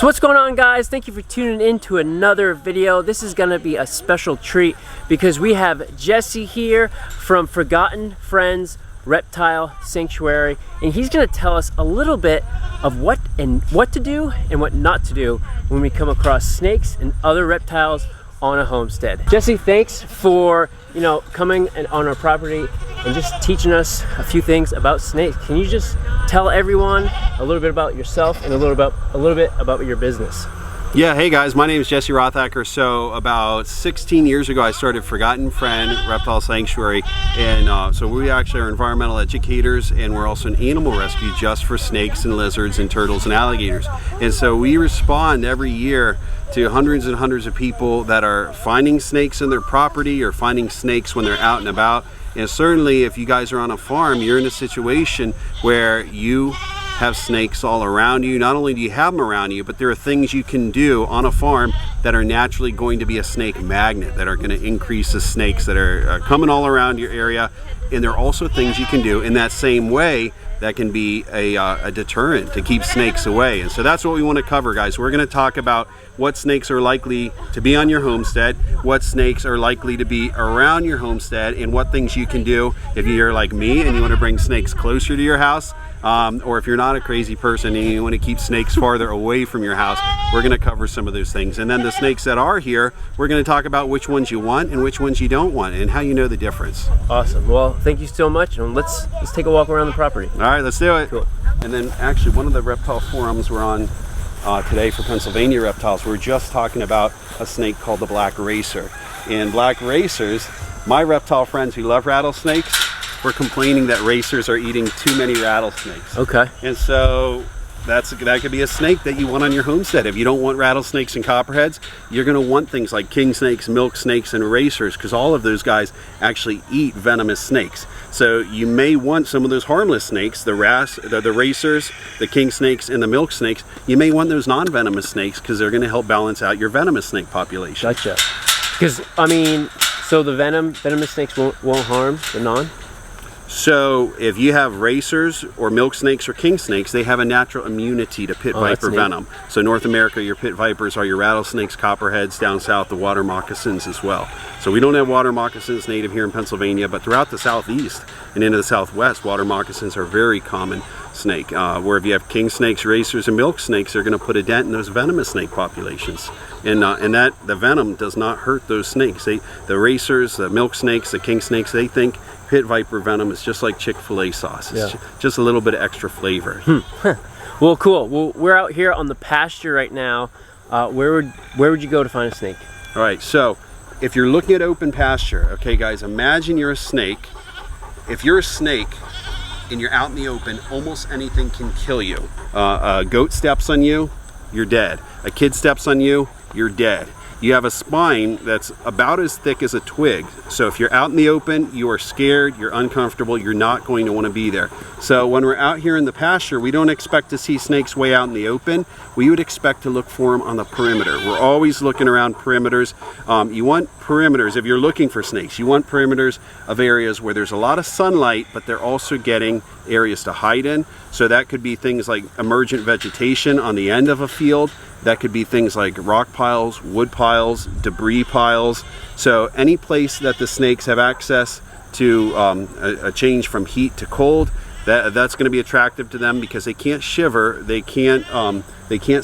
So what's going on, guys? Thank you for tuning in to another video. This is gonna be a special treat because we have Jesse here from Forgotten Friend Reptile Sanctuary, and he's gonna tell us a little bit of what to do and what not to do when we come across snakes and other reptiles on a homestead. Jesse, thanks for coming on our property and just teaching us a few things about snakes. Can you just tell everyone a little bit about yourself and a little bit about your business? Yeah, hey guys, my name is Jesse Rothacker. So about 16 years ago, I started Forgotten Friend Reptile Sanctuary, and so we actually are environmental educators, and we're also an animal rescue just for snakes and lizards and turtles and alligators. And so we respond every year to hundreds and hundreds of people that are finding snakes in their property or finding snakes when they're out and about. And certainly if you guys are on a farm, you're in a situation where you have snakes all around you. Not only do you have them around you, but there are things you can do on a farm that are naturally going to be a snake magnet, that are going to increase the snakes that are coming all around your area. And there are also things you can do in that same way that can be a deterrent to keep snakes away. And so that's what we want to cover, guys. We're going to talk about what snakes are likely to be on your homestead, what snakes are likely to be around your homestead, and what things you can do if you're like me and you want to bring snakes closer to your house, or if you're not a crazy person and you want to keep snakes farther away from your house. We're going to cover some of those things. And then the snakes that are here, we're going to talk about which ones you want and which ones you don't want and how you know the difference. Awesome. Well, thank you so much, and let's take a walk around the property. All right, let's do it. Cool. And then actually one of the reptile forums we're on today for Pennsylvania reptiles, we're just talking about a snake called the black racer. And black racers, my reptile friends who love rattlesnakes, were complaining that racers are eating too many rattlesnakes. Okay. And so that could be a snake that you want on your homestead. If you don't want rattlesnakes and copperheads, you're going to want things like king snakes, milk snakes, and racers, because all of those guys actually eat venomous snakes. So you may want some of those harmless snakes, the racers, the king snakes, and the milk snakes. You may want those non-venomous snakes because they're going to help balance out your venomous snake population. Gotcha. Because so the venomous snakes won't harm the non? So if you have racers or milk snakes or king snakes, they have a natural immunity to pit viper venom. So North America, your pit vipers are your rattlesnakes, copperheads. Down south, the water moccasins as well. So we don't have water moccasins native here in Pennsylvania, but throughout the southeast and into the southwest, water moccasins are very common snake. Where if you have king snakes, racers, and milk snakes, they're going to put a dent in those venomous snake populations. And that the venom does not hurt those snakes. The racers, the milk snakes, the king snakes, they think pit viper venom is just like Chick-fil-A sauce. It's just a little bit of extra flavor. Well, cool. Well, we're out here on the pasture right now. Where would you go to find a snake? All right, so if you're looking at open pasture, okay guys, imagine you're a snake. If you're a snake and you're out in the open, almost anything can kill you. A goat steps on you, you're dead. A kid steps on you, you're dead. You have a spine that's about as thick as a twig. So if you're out in the open, you are scared, you're uncomfortable, you're not going to want to be there. So when we're out here in the pasture, we don't expect to see snakes way out in the open. We would expect to look for them on the perimeter. We're always looking around perimeters. You want perimeters, if you're looking for snakes, you want perimeters of areas where there's a lot of sunlight, but they're also getting areas to hide in. So that could be things like emergent vegetation on the end of a field. That could be things like rock piles, wood piles, debris piles. So any place that the snakes have access to a change from heat to cold, that's going to be attractive to them because they can't shiver, they can't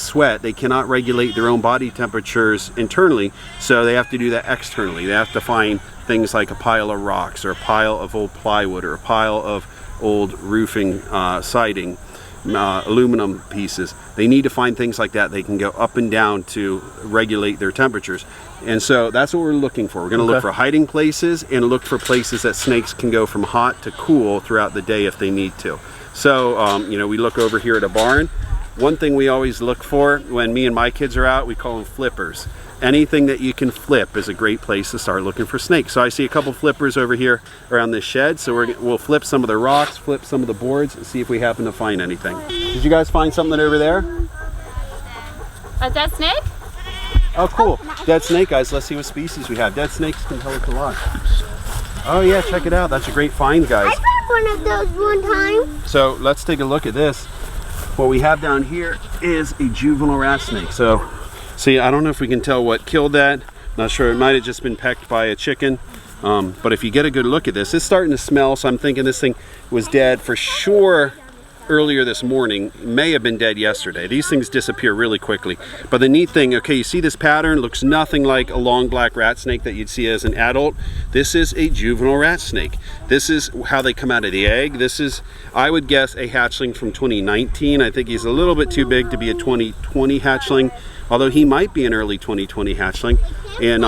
sweat, they cannot regulate their own body temperatures internally. So they have to do that externally. They have to find things like a pile of rocks or a pile of old plywood or a pile of old roofing siding. Aluminum pieces. They need to find things like that. They can go up and down to regulate their temperatures. And so that's what we're looking for. We're going to look for hiding places and look for places that snakes can go from hot to cool throughout the day if they need to. So, we look over here at a barn. One thing we always look for when me and my kids are out, we call them flippers. Anything that you can flip is a great place to start looking for snakes. So I see a couple flippers over here around this shed. So we'll flip some of the rocks, flip some of the boards, and see if we happen to find anything. Did you guys find something over there? A dead snake? Oh, cool. Dead snake, guys. Let's see what species we have. Dead snakes can tell us a lot. Oh yeah, check it out. That's a great find, guys. I found one of those one time. So let's take a look at this. what we have down here is a juvenile rat snake. So, see, I don't know if we can tell what killed that. Not sure, it might have just been pecked by a chicken. But if you get a good look at this, it's starting to smell, so I'm thinking this thing was dead for sure earlier this morning. It may have been dead yesterday. These things disappear really quickly. But the neat thing, okay, you see this pattern? Looks nothing like a long black rat snake that you'd see as an adult. This is a juvenile rat snake. This is how they come out of the egg. This is, I would guess, a hatchling from 2019. I think he's a little bit too big to be a 2020 hatchling, although he might be an early 2020 hatchling. And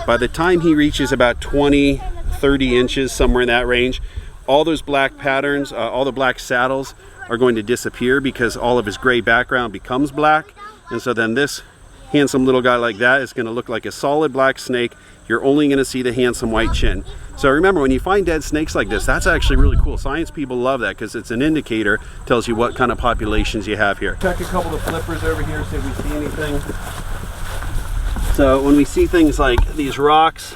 by the time he reaches about 20, 30 inches, somewhere in that range, all those black patterns, all the black saddles are going to disappear because all of his gray background becomes black. And so then this handsome little guy like that is going to look like a solid black snake. You're only going to see the handsome white chin. So remember, when you find dead snakes like this, that's actually really cool. Science people love that because it's an indicator, tells you what kind of populations you have here. Check a couple of flippers over here, see if we see anything. So when we see things like these rocks,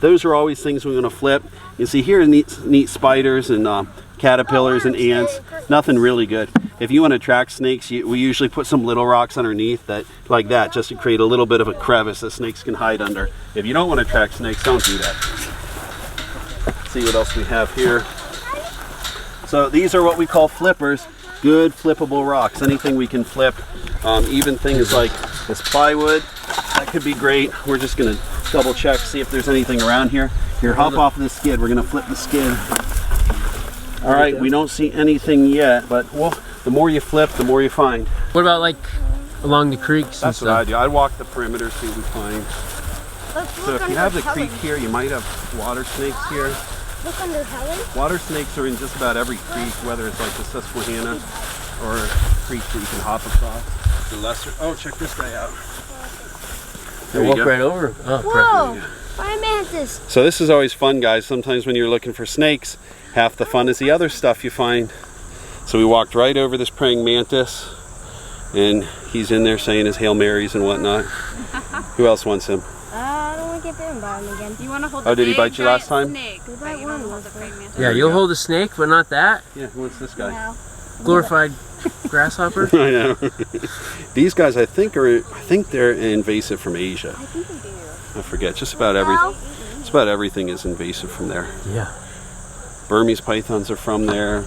those are always things we're going to flip. You see here neat spiders and caterpillars and ants. Nothing really good. If you want to attract snakes, we usually put some little rocks underneath that, like that, just to create a little bit of a crevice that snakes can hide under. If you don't want to attract snakes, don't do that. Let's see what else we have here. So these are what we call flippers. Good flippable rocks. Anything we can flip. Even things like this plywood, that could be great. We're just going to double check, see if there's anything around here. Here, hop off of the skid. We're going to flip the skid. All right, we don't see anything yet, but well, the more you flip, the more you find. What about like along the creeks? That's what I do. I'd walk the perimeter, see what we find. So if you have the creek here, you might have water snakes here. Look under Helen. Water snakes are in just about every creek, whether it's like the Susquehanna or creek that you can hop across. The lesser. Oh, check this guy out. There you walk go. right over. Oh, Whoa! Fire mantis. So this is always fun, guys. Sometimes when you're looking for snakes, half the fun is the other stuff you find. So we walked right over this praying mantis, and he's in there saying his Hail Marys and whatnot. Who else wants him? I don't want to get bitten by him again. You want to hold the did he big, bite you last giant time? Snake, He but bite you don't one. hold the praying mantis. Yeah, you'll hold a snake, but not that. Yeah, who wants this guy? No. Glorified grasshopper. I know. These guys, I think they're invasive from Asia. I think we do. I forget. Just about everything is invasive from there. Yeah. Burmese pythons are from there.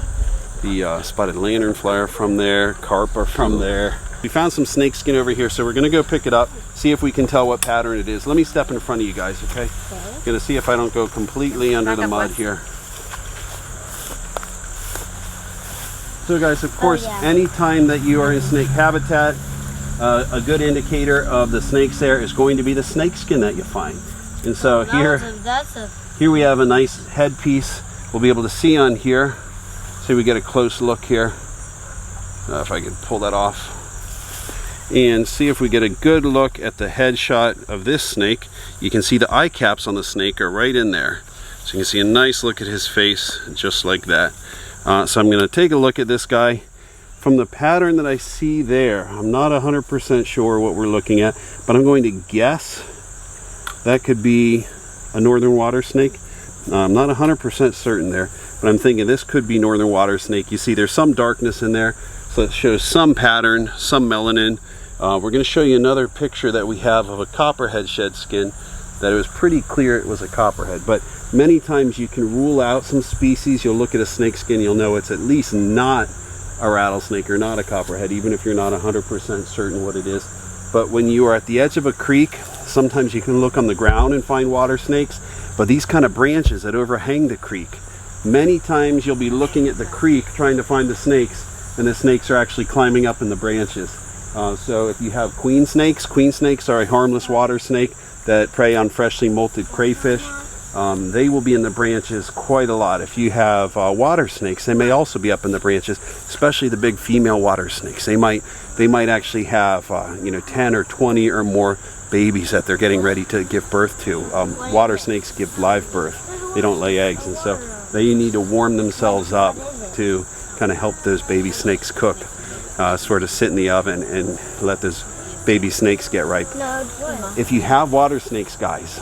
The spotted lanternfly are from there. Carp are from there. We found some snake skin over here, so we're going to go pick it up, see if we can tell what pattern it is. Let me step in front of you guys, okay? I'm going to see if I don't go completely under the mud here. So guys, of course, anytime that you are in snake habitat, a good indicator of the snakes there is going to be the snake skin that you find. And so here we have a nice headpiece. We'll be able to see on here. See, we get a close look here. If I can pull that off. And see if we get a good look at the head shot of this snake. You can see the eye caps on the snake are right in there. So you can see a nice look at his face, just like that. So I'm going to take a look at this guy. From the pattern that I see there, I'm not 100% sure what we're looking at, but I'm going to guess that could be a northern water snake. I'm not 100% certain there, but I'm thinking this could be northern water snake. You see there's some darkness in there, so it shows some pattern, some melanin. We're going to show you another picture that we have of a copperhead shed skin that it was pretty clear it was a copperhead, but many times you can rule out some species. You'll look at a snake skin, you'll know it's at least not a rattlesnake or not a copperhead, even if you're not 100% certain what it is. But when you are at the edge of a creek, sometimes you can look on the ground and find water snakes, but these kind of branches that overhang the creek, many times you'll be looking at the creek trying to find the snakes, and the snakes are actually climbing up in the branches. So if you have queen snakes are a harmless water snake that prey on freshly molted crayfish. They will be in the branches quite a lot. If you have water snakes, they may also be up in the branches, especially the big female water snakes. They might actually have 10 or 20 or more babies that they're getting ready to give birth to. Water snakes give live birth. They don't lay eggs, and so they need to warm themselves up to kind of help those baby snakes cook. Sort of sit in the oven and let those baby snakes get ripe. If you have water snakes, guys,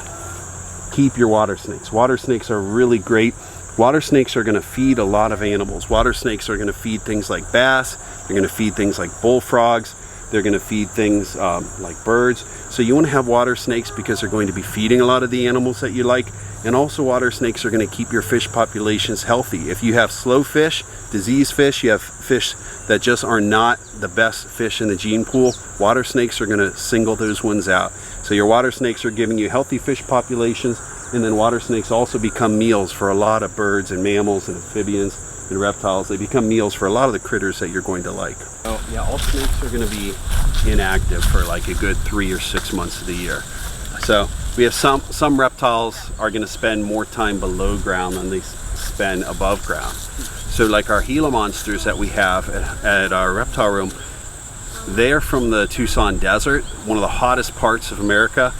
keep your water snakes. Water snakes are really great Water snakes are going to feed a lot of animals. Water snakes are going to feed things like bass. They're going to feed things like bullfrogs. They're going to feed things like birds. So you want to have water snakes because they're going to be feeding a lot of the animals that you like. And also water snakes are going to keep your fish populations healthy. If you have slow fish, disease fish, you have fish that just are not the best fish in the gene pool, water snakes are going to single those ones out. So your water snakes are giving you healthy fish populations, and then water snakes also become meals for a lot of birds and mammals and amphibians and reptiles. They become meals for a lot of the critters that you're going to like. Oh yeah, all snakes are going to be inactive for like a good 3 or 6 months of the year. So we have some reptiles are going to spend more time below ground than they spend above ground. So like our Gila monsters that we have at our reptile room, they're from the Tucson desert, one of the hottest parts of America,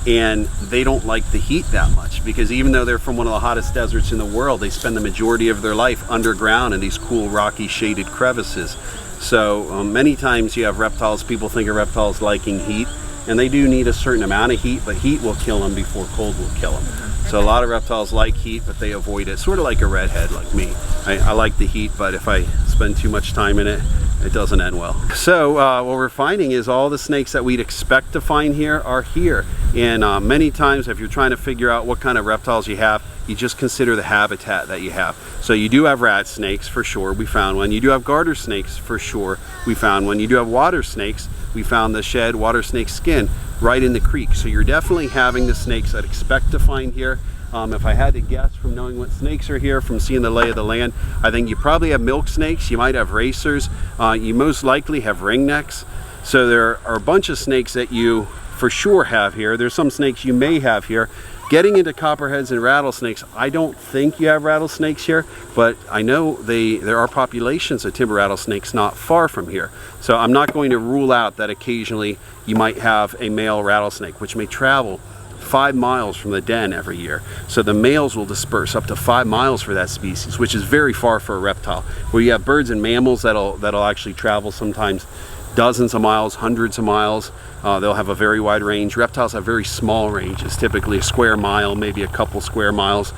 and they don't like the heat that much because even though they're from one of the hottest deserts in the world, they spend the majority of their life underground in these cool rocky shaded crevices. So many times you have reptiles, people think of reptiles liking heat, and they do need a certain amount of heat, but heat will kill them before cold will kill them. So a lot of reptiles like heat, but they avoid it, sort of like a redhead like me. I like the heat, but if I spend too much time in it, it doesn't end well. So what we're finding is all the snakes that we'd expect to find here are here. And many times if you're trying to figure out what kind of reptiles you have, you just consider the habitat that you have. So you do have rat snakes for sure, we found one. You do have garter snakes for sure, we found one. You do have water snakes. We found the shed water snake skin right in the creek. So you're definitely having the snakes I'd expect to find here. If I had to guess from knowing what snakes are here, from seeing the lay of the land, I think you probably have milk snakes, you might have racers, you most likely have ringnecks. So there are a bunch of snakes that you for sure have here. There's some snakes you may have here. Getting into copperheads and rattlesnakes, I don't think you have rattlesnakes here, but I know there are populations of timber rattlesnakes not far from here. So I'm not going to rule out that occasionally you might have a male rattlesnake, which may travel 5 miles from the den every year. So the males will disperse up to 5 miles for that species, which is very far for a reptile. Where you have birds and mammals that'll actually travel sometimes dozens of miles, hundreds of miles. They'll have a very wide range. Reptiles have very small ranges, typically a square mile, maybe a couple square miles.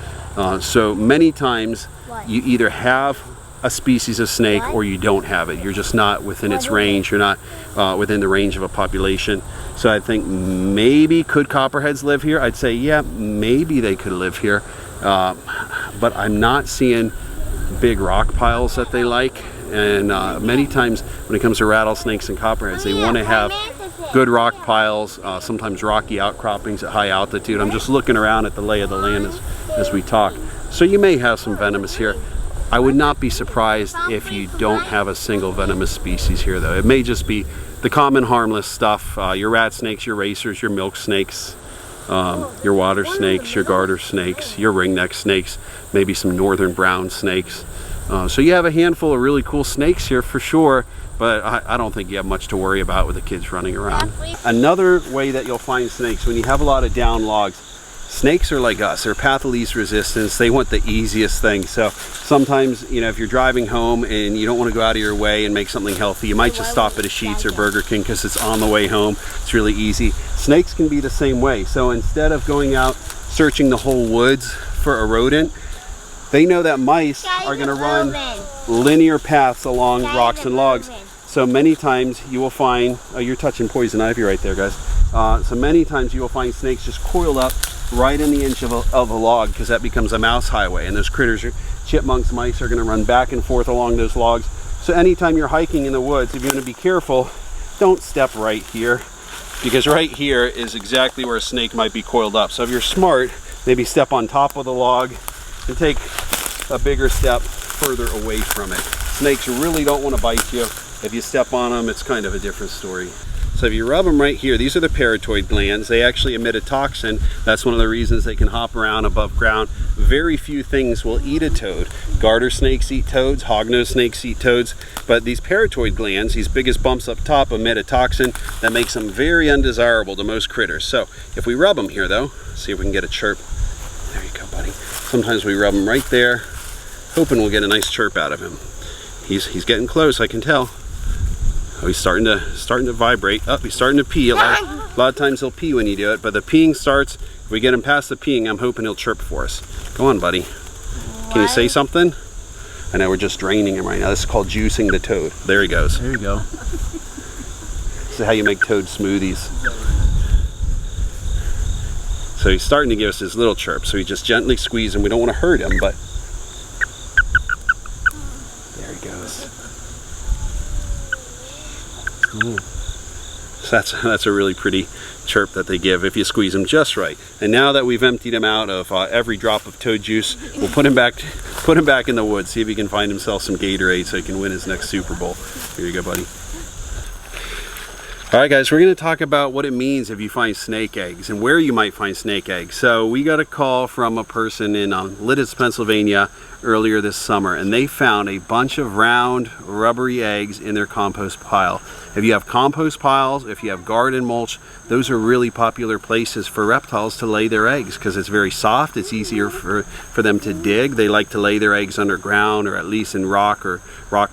So many times you either have a species of snake or you don't have it. You're just not within its range. You're not within the range of a population. So I think maybe could copperheads live here? I'd say yeah, maybe they could live here. But I'm not seeing big rock piles that they like. And many times when it comes to rattlesnakes and copperheads, they want to have good rock piles, sometimes rocky outcroppings at high altitude. I'm just looking around at the lay of the land as we talk. So you may have some venomous here. I would not be surprised if you don't have a single venomous species here though. It may just be the common harmless stuff, your rat snakes, your racers, your milk snakes, your water snakes, your garter snakes, your ringneck snakes, maybe some northern brown snakes. So you have a handful of really cool snakes here for sure, but I don't think you have much to worry about with the kids running around. Another way that you'll find snakes, when you have a lot of down logs, snakes are like us, they're patholese resistance. They want the easiest thing. So sometimes, you know, if you're driving home and you don't want to go out of your way and make something healthy, you might just stop at a Sheetz or Burger King because it's on the way home. It's really easy. Snakes can be the same way. So instead of going out searching the whole woods for a rodent, they know that mice are going to run linear paths along rocks and logs. So many times you will find, oh, you're touching poison ivy right there, guys. So many times you will find snakes just coiled up right in the inch of a log, because that becomes a mouse highway, and those critters, chipmunks, mice, are going to run back and forth along those logs. So anytime you're hiking in the woods, if you're going to be careful, don't step right here, because right here is exactly where a snake might be coiled up. So if you're smart, maybe step on top of the log and take a bigger step further away from it. Snakes really don't want to bite you. If you step on them, it's kind of a different story. So if you rub them right here, these are the parotoid glands. They actually emit a toxin. That's one of the reasons they can hop around above ground. Very few things will eat a toad. Garter snakes eat toads, hognose snakes eat toads, but these parotoid glands, these biggest bumps up top, emit a toxin that makes them very undesirable to most critters. So if we rub them here though, see if we can get a chirp. There you go, buddy. Sometimes we rub them right there, hoping we'll get a nice chirp out of him. He's getting close, I can tell. Oh, he's starting to vibrate. Oh, he's starting to pee. A lot of times he'll pee when you do it, but the peeing starts. If we get him past the peeing, I'm hoping he'll chirp for us. Go on, buddy. Can you say something? I know we're just draining him right now. This is called juicing the toad. There he goes. There you go. This is how you make toad smoothies. So he's starting to give us his little chirp. So we just gently squeeze him. We don't want to hurt him, but there he goes. Ooh. So that's a really pretty chirp that they give if you squeeze him just right. And now that we've emptied him out of every drop of toad juice, we'll put him back in the woods, see if he can find himself some Gatorade so he can win his next Super Bowl. Here you go, buddy. All right, guys, we're going to talk about what it means if you find snake eggs and where you might find snake eggs. So we got a call from a person in Lidditz, Pennsylvania earlier this summer, and they found a bunch of round rubbery eggs in their compost pile. If you have compost piles, if you have garden mulch, those are really popular places for reptiles to lay their eggs because it's very soft. It's easier for them to dig. They like to lay their eggs underground or at least in rock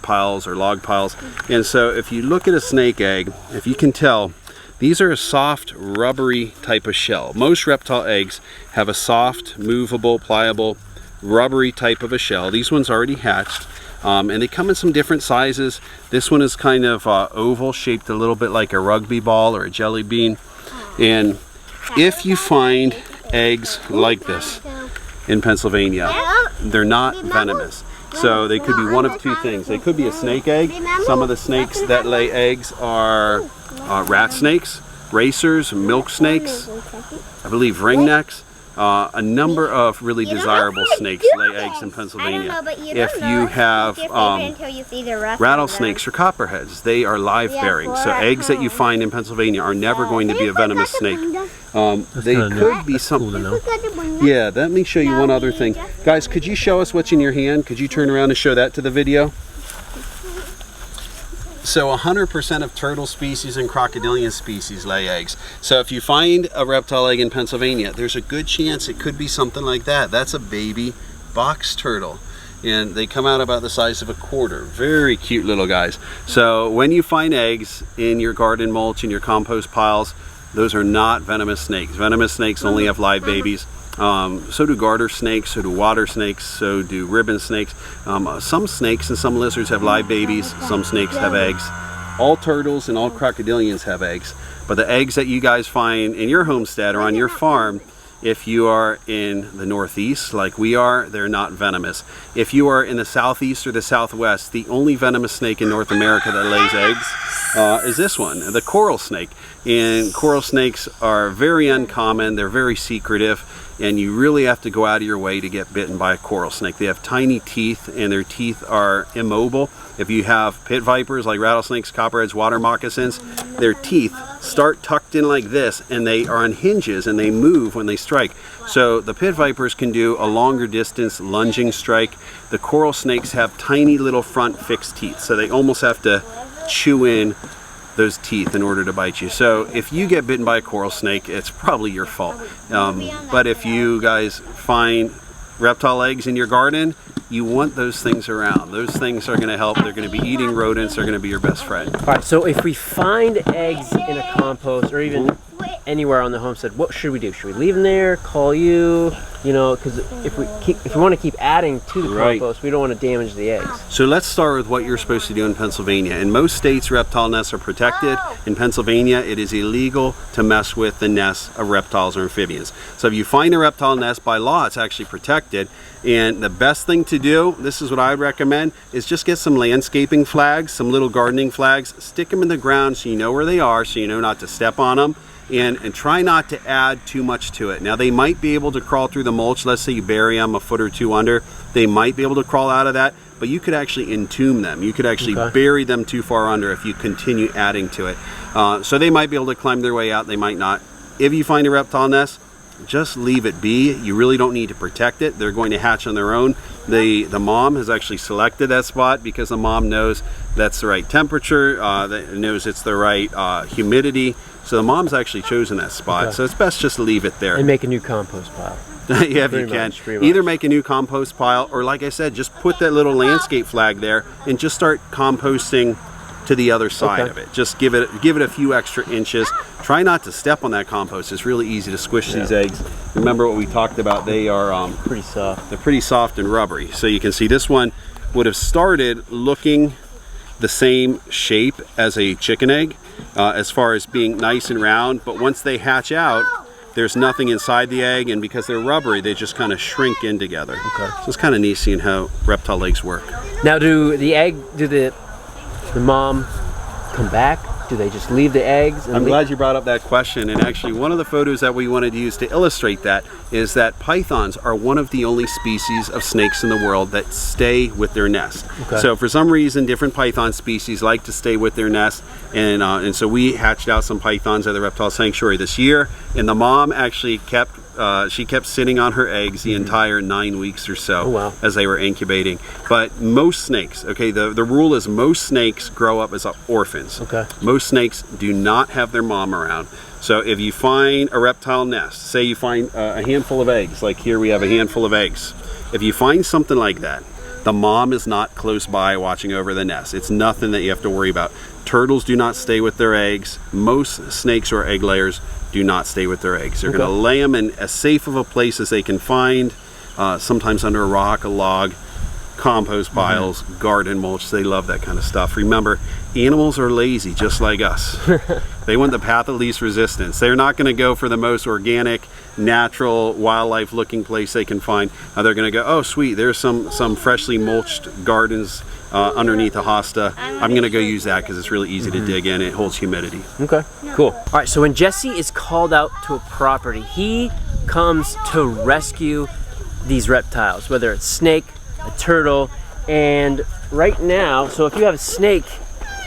piles or log piles. And so if you look at a snake egg, if you can tell, these are a soft, rubbery type of shell. Most reptile eggs have a soft, movable, pliable, rubbery type of a shell. These ones already hatched. And they come in some different sizes. This one is kind of oval, shaped a little bit like a rugby ball or a jelly bean. And if you find eggs like this in Pennsylvania, they're not venomous. So they could be one of two things. They could be a snake egg. Some of the snakes that lay eggs are rat snakes, racers, milk snakes, I believe ringnecks. A number of really desirable snakes lay eggs in Pennsylvania. If you have rattlesnakes or copperheads, they are live bearing. So eggs that you find in Pennsylvania are never going to be a venomous snake. They could be something. Yeah, let me show you one other thing. Guys, could you show us what's in your hand? Could you turn around and show that to the video? So 100% of turtle species and crocodilian species lay eggs. So if you find a reptile egg in Pennsylvania, there's a good chance it could be something like that. That's a baby box turtle. And they come out about the size of a quarter. Very cute little guys. So when you find eggs in your garden mulch, in your compost piles, those are not venomous snakes. Venomous snakes only have live babies. So do garter snakes, so do water snakes, so do ribbon snakes. Some snakes and some lizards have live babies, some snakes have eggs. All turtles and all crocodilians have eggs. But the eggs that you guys find in your homestead or on your farm, if you are in the Northeast like we are, they're not venomous. If you are in the Southeast or the Southwest, the only venomous snake in North America that lays eggs is this one, the coral snake. And coral snakes are very uncommon, they're very secretive, and you really have to go out of your way to get bitten by a coral snake. They have tiny teeth and their teeth are immobile. If you have pit vipers like rattlesnakes, copperheads, water moccasins, their teeth start tucked in like this and they are on hinges and they move when they strike. So the pit vipers can do a longer distance lunging strike. The coral snakes have tiny little front fixed teeth, so they almost have to chew in those teeth in order to bite you. So if you get bitten by a coral snake, it's probably your fault. But if you guys find reptile eggs in your garden, you want those things around. Those things are going to help. They're going to be eating rodents. They're going to be your best friend. All right, so if we find eggs in a compost or even anywhere on the homestead, what should we do? Should we leave them there, call you? You know, because if we want to keep adding to the compost, we don't want to damage the eggs. So let's start with what you're supposed to do in Pennsylvania. In most states, reptile nests are protected. In Pennsylvania, it is illegal to mess with the nests of reptiles or amphibians. So if you find a reptile nest, by law, it's actually protected. And the best thing to do, this is what I would recommend, is just get some landscaping flags, some little gardening flags, stick them in the ground so you know where they are, so you know not to step on them. And try not to add too much to it. Now they might be able to crawl through the mulch. Let's say you bury them a foot or two under. They might be able to crawl out of that, but you could actually entomb them. You could actually bury them too far under if you continue adding to it. So they might be able to climb their way out, they might not. If you find a reptile nest, just leave it be. You really don't need to protect it. They're going to hatch on their own. The mom has actually selected that spot because the mom knows that's the right temperature, that knows it's the right humidity. So the mom's actually chosen that spot. So it's best just to leave it there. And make a new compost pile. Yeah, if you can. Either make a new compost pile or, like I said, just put that little landscape flag there and just start composting to the other side of it. Just give it a few extra inches. Try not to step on that compost. It's really easy to squish these eggs. Remember what we talked about, they are pretty soft. They're pretty soft and rubbery. So you can see this one would have started looking the same shape as a chicken egg, as far as being nice and round, but once they hatch out, there's nothing inside the egg, and because they're rubbery, they just kind of shrink in together. Okay. So it's kind of neat seeing how reptile eggs work. Now, do the mom come back? Do they just leave the eggs? I'm glad you brought up that question, and actually one of the photos that we wanted to use to illustrate that is that pythons are one of the only species of snakes in the world that stay with their nest. Okay. So for some reason, different python species like to stay with their nest, and so we hatched out some pythons at the reptile sanctuary this year, and the mom actually kept sitting on her eggs the entire 9 weeks or so as they were incubating. But most snakes, okay, the rule is most snakes grow up as orphans. Okay. Most snakes do not have their mom around. So if you find a reptile nest, say you find a handful of eggs, like here we have a handful of eggs. If you find something like that, the mom is not close by watching over the nest. It's nothing that you have to worry about. Turtles do not stay with their eggs. Most snakes or egg layers do not stay with their eggs. They're going to lay them in as safe of a place as they can find, sometimes under a rock, a log, compost piles, garden mulch. They love that kind of stuff. Remember, animals are lazy just like us. They want the path of least resistance. They're not going to go for the most organic, natural, wildlife looking place they can find. They're going to go, oh sweet, there's some freshly mulched gardens underneath a hosta. I'm going to go use that because it's really easy to dig in. It holds humidity. Okay, cool. All right, so when Jesse is called out to a property, he comes to rescue these reptiles, whether it's snake, a turtle, and right now, so if you have a snake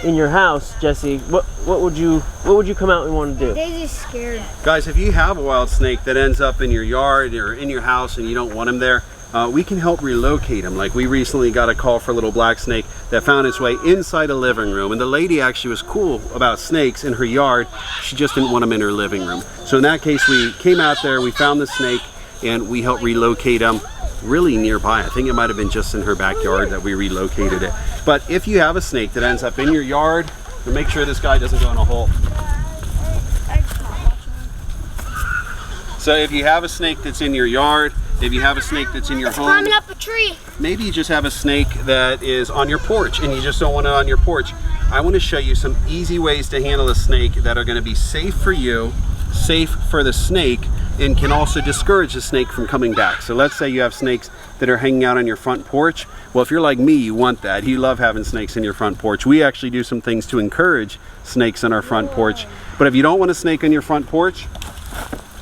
in your house, Jesse, what would you come out and want to do? They're just scared. Guys, if you have a wild snake that ends up in your yard or in your house and you don't want him there, we can help relocate him. Like we recently got a call for a little black snake that found its way inside a living room, and the lady actually was cool about snakes in her yard. She just didn't want them in her living room. So in that case, we came out there, we found the snake, and we helped relocate him really nearby. I think it might have been just in her backyard that we relocated it. But if you have a snake that ends up in your yard, make sure this guy doesn't go in a hole. So if you have a snake that's in your yard, if you have a snake that's in your home, climbing up a tree. Maybe you just have a snake that is on your porch and you just don't want it on your porch. I want to show you some easy ways to handle a snake that are going to be safe for you, safe for the snake, and can also discourage the snake from coming back. So let's say you have snakes that are hanging out on your front porch. Well, if you're like me, you want that. You love having snakes in your front porch. We actually do some things to encourage snakes on our front porch. But if you don't want a snake on your front porch,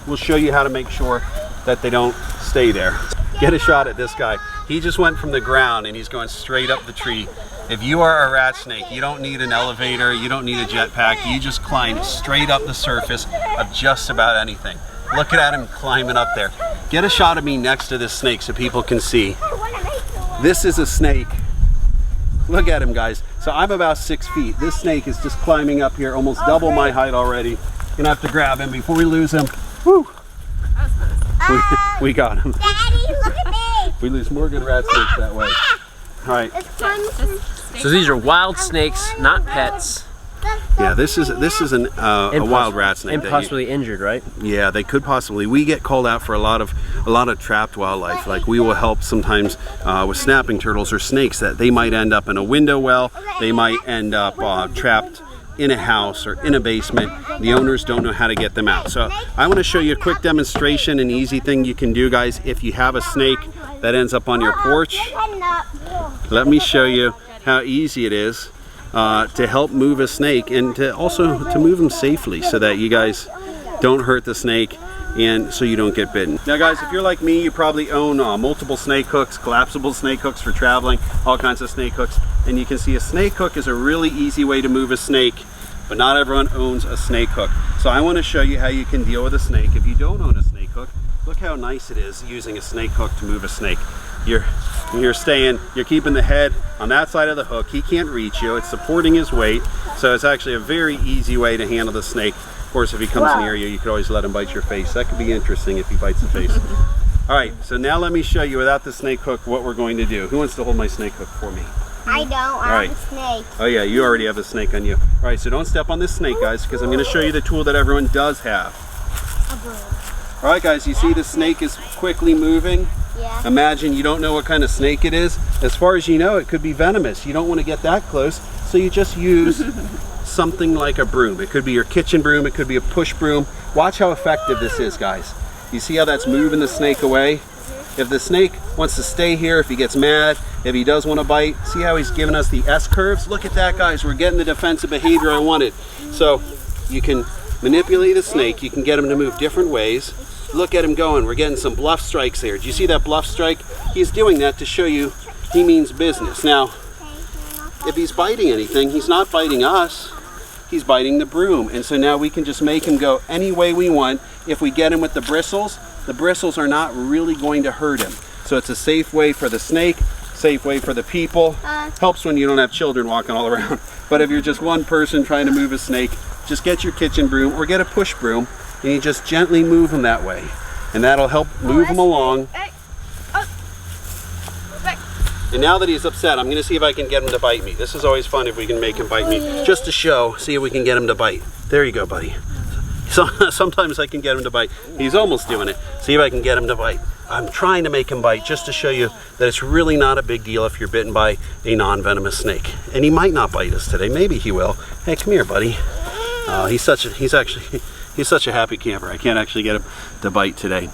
we'll show you how to make sure that they don't stay there. Get a shot at this guy. He just went from the ground and he's going straight up the tree. If you are a rat snake, you don't need an elevator, you don't need a jetpack. You just climb straight up the surface of just about anything. Look at him climbing up there. Get a shot of me next to this snake so people can see. This is a snake. Look at him, guys. So I'm about 6 feet. This snake is just climbing up here, almost double my height already. Gonna have to grab him before we lose him. Woo! We got him. Daddy, look at me. We lose more good rat snakes that way. All right. So these are wild snakes, not pets. Yeah, this is a wild rat snake. And possibly injured, right? Yeah, they could possibly. We get called out for a lot of trapped wildlife. Like we will help sometimes with snapping turtles or snakes that they might end up in a window well. They might end up trapped in a house or in a basement. The owners don't know how to get them out. So I want to show you a quick demonstration, an easy thing you can do, guys. If you have a snake that ends up on your porch, let me show you how easy it is to help move a snake, and to also to move them safely so that you guys don't hurt the snake and so you don't get bitten. Now guys, if you're like me, you probably own multiple snake hooks, collapsible snake hooks for traveling, all kinds of snake hooks, and you can see a snake hook is a really easy way to move a snake, but not everyone owns a snake hook. So I want to show you how you can deal with a snake. If you don't own a snake hook, look how nice it is using a snake hook to move a snake. You're keeping the head on that side of the hook. He can't reach you. It's supporting his weight. So it's actually a very easy way to handle the snake. Of course, if he comes near you, you could always let him bite your face. That could be interesting if he bites the face. All right, so now let me show you without the snake hook what we're going to do. Who wants to hold my snake hook for me? I don't. I have a snake. Oh yeah, you already have a snake on you. All right, so don't step on this snake, guys, because I'm going to show you the tool that everyone does have. A broom. All right, guys, you see the snake is quickly moving? Yeah. Imagine you don't know what kind of snake it is. As far as you know, it could be venomous. You don't want to get that close, so you just use something like a broom. It could be your kitchen broom, it could be a push broom. Watch how effective this is, guys. You see how that's moving the snake away? If the snake wants to stay here, if he gets mad, if he does want to bite, see how he's giving us the S curves? Look at that, guys. We're getting the defensive behavior I wanted. So you can manipulate the snake. You can get him to move different ways. Look at him going. We're getting some bluff strikes there. Do you see that bluff strike? He's doing that to show you he means business. Now, if he's biting anything, he's not biting us. He's biting the broom. And so now we can just make him go any way we want. If we get him with the bristles are not really going to hurt him. So it's a safe way for the snake, safe way for the people. Helps when you don't have children walking all around. But if you're just one person trying to move a snake, just get your kitchen broom or get a push broom and you just gently move him that way. And that'll help move him along. And now that he's upset, I'm going to see if I can get him to bite me. This is always fun if we can make him bite me. Just to show, see if we can get him to bite. There you go, buddy. So, sometimes I can get him to bite. He's almost doing it. See if I can get him to bite. I'm trying to make him bite just to show you that it's really not a big deal if you're bitten by a non-venomous snake. And he might not bite us today. Maybe he will. Hey, come here, buddy. He's such a happy camper. I can't actually get him to bite today.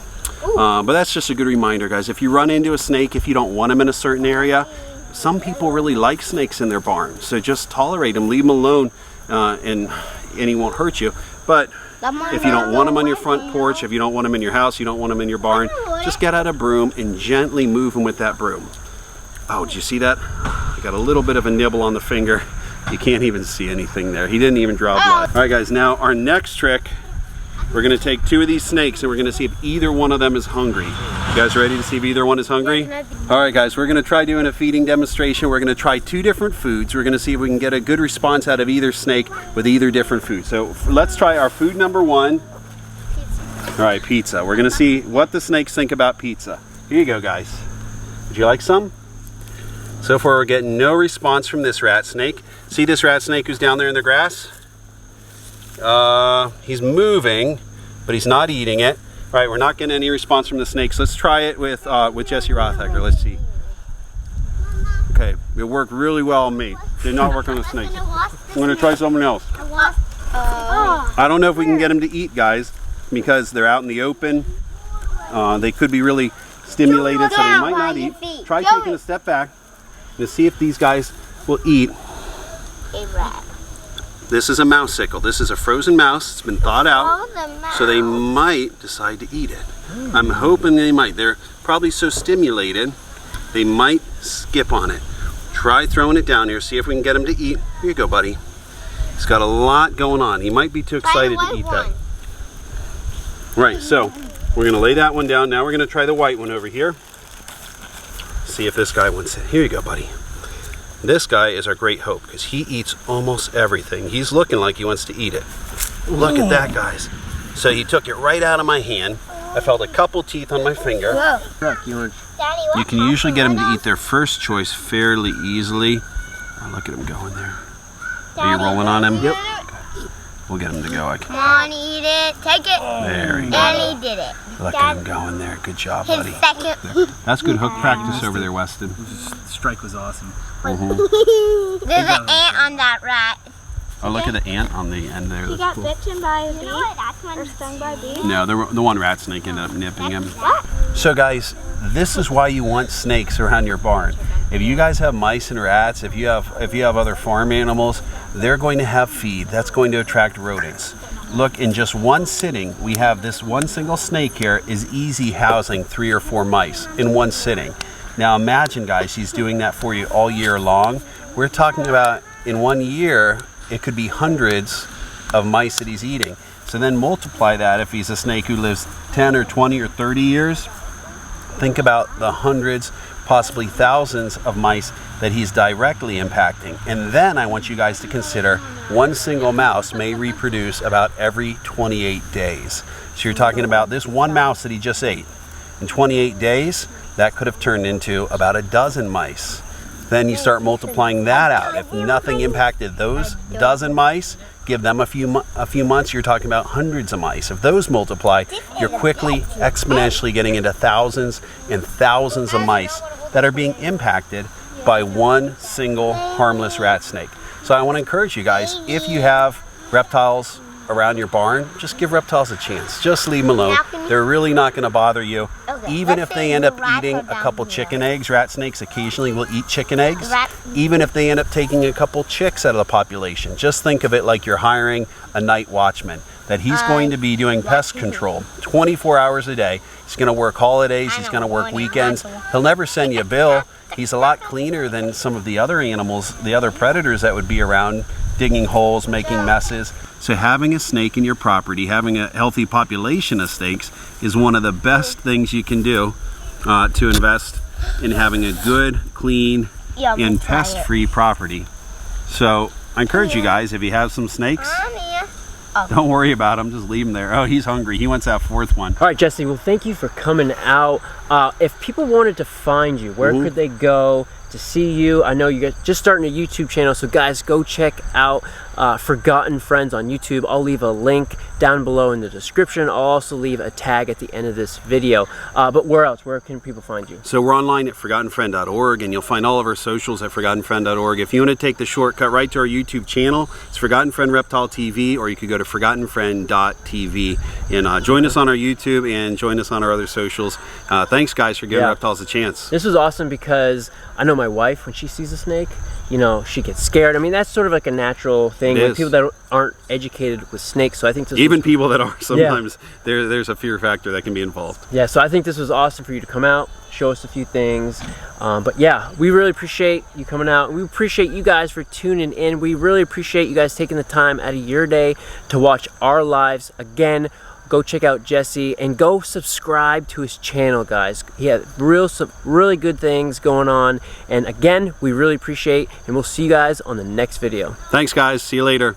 But that's just a good reminder, guys. If you run into a snake, if you don't want him in a certain area, some people really like snakes in their barn. So just tolerate him, leave him alone, and he won't hurt you. But if you don't want him on your front porch, if you don't want him in your house, you don't want him in your barn, just get out a broom and gently move him with that broom. Oh, did you see that? I got a little bit of a nibble on the finger. You can't even see anything there. He didn't even draw blood. All right, guys, now our next trick, we're gonna take two of these snakes and we're gonna see if either one of them is hungry. You guys ready to see if either one is hungry? All right, guys, we're gonna try doing a feeding demonstration. We're gonna try two different foods. We're gonna see if we can get a good response out of either snake with either different food. So let's try our food number one. All right, pizza. We're gonna see what the snakes think about pizza. Here you go, guys. Would you like some? So far, we're getting no response from this rat snake. See this rat snake who's down there in the grass? He's moving, but he's not eating it. All right, we're not getting any response from the snakes. Let's try it with Jesse Rothhacker. Let's see. Okay, it worked really well on me. Did not work on the snake. I'm gonna try something else. I don't know if we can get them to eat, guys, because they're out in the open. They could be really stimulated, so they might not eat. Try taking a step back to see if these guys will eat A rat. This is a mouseicle. This is a frozen mouse. It's been thawed out, so they might decide to eat it. I'm hoping they might. They're probably so stimulated, they might skip on it. Try throwing it down here, see if we can get him to eat. Here you go, buddy. He's got a lot going on. He might be too excited to eat that. Right, so we're gonna lay that one down. Now we're gonna try the white one over here. See if this guy wants it. Here you go, buddy. This guy is our great hope because he eats almost everything. He's looking like he wants to eat it. Look at that, guys. So he took it right out of my hand. I felt a couple teeth on my finger. You can usually get them to eat their first choice fairly easily. Oh, look at him going there. Are you rolling on him? Yep. Okay. We'll get him to go. Come on, eat it. Take it. There he goes. And he did it. Look at him going there. Good job, buddy. His second. That's good hook practice over there, Weston. The strike was awesome. There's an ant on that rat. Oh, look at the ant on the end there. He got bitten by a bee or stung by a bee? No, the one rat snake ended up nipping him. So guys, this is why you want snakes around your barn. If you guys have mice and rats, if you have other farm animals, they're going to have feed. That's going to attract rodents. Look, in just one sitting, we have this one single snake here is easy housing 3 or 4 mice in one sitting. Now imagine, guys, he's doing that for you all year long. We're talking about in 1 year, it could be hundreds of mice that he's eating. So then multiply that if he's a snake who lives 10 or 20 or 30 years. Think about the hundreds, possibly thousands of mice that he's directly impacting. And then I want you guys to consider one single mouse may reproduce about every 28 days. So you're talking about this one mouse that he just ate. In 28 days, that could have turned into about a dozen mice. then you start multiplying that out. If nothing impacted those dozen mice, give them a few months, you're talking about hundreds of mice. If those multiply, you're quickly exponentially getting into thousands and thousands of mice that are being impacted by one single harmless rat snake. So I want to encourage you guys, if you have reptiles around your barn, just give reptiles a chance. Just leave them alone. They're really not going to bother you. Even if they end up eating a couple chicken eggs, rat snakes occasionally will eat chicken eggs. Even if they end up taking a couple chicks out of the population, just think of it like you're hiring a night watchman, that he's going to be doing pest control 24 hours a day. He's going to work holidays, he's going to work weekends. He'll never send you a bill. He's a lot cleaner than some of the other animals, the other predators that would be around, digging holes, making messes. So having a snake in your property, having a healthy population of snakes is one of the best things you can do to invest in having a good, clean, and pest-free property. So I encourage you guys, if you have some snakes, don't worry about them, just leave them there. Oh, he's hungry. He wants that fourth one. All right, Jesse, well, thank you for coming out. If people wanted to find you, where could they go to see you? I know you guys just starting a YouTube channel, so guys, go check out Forgotten Friends on YouTube. I'll leave a link down below in the description. I'll also leave a tag at the end of this video. But where else? Where can people find you? So we're online at forgottenfriend.org, and you'll find all of our socials at forgottenfriend.org. If you want to take the shortcut right to our YouTube channel, it's Forgotten Friend Reptile TV, or you could go to forgottenfriend.tv and join us on our YouTube and join us on our other socials. Thanks, guys, for giving reptiles a chance. This was awesome because I know my wife, when she sees a snake, you know, she gets scared. I mean, that's sort of like a natural thing with people that aren't educated with snakes. So I think this even people that are, sometimes there's a fear factor that can be involved. Yeah, so I think this was awesome for you to come out, show us a few things. But yeah, we really appreciate you coming out. We appreciate you guys for tuning in. We really appreciate you guys taking the time out of your day to watch our lives. Again, go check out Jesse and go subscribe to his channel, guys. He has some really good things going on. And again, we really appreciate, and we'll see you guys on the next video. Thanks, guys. See you later.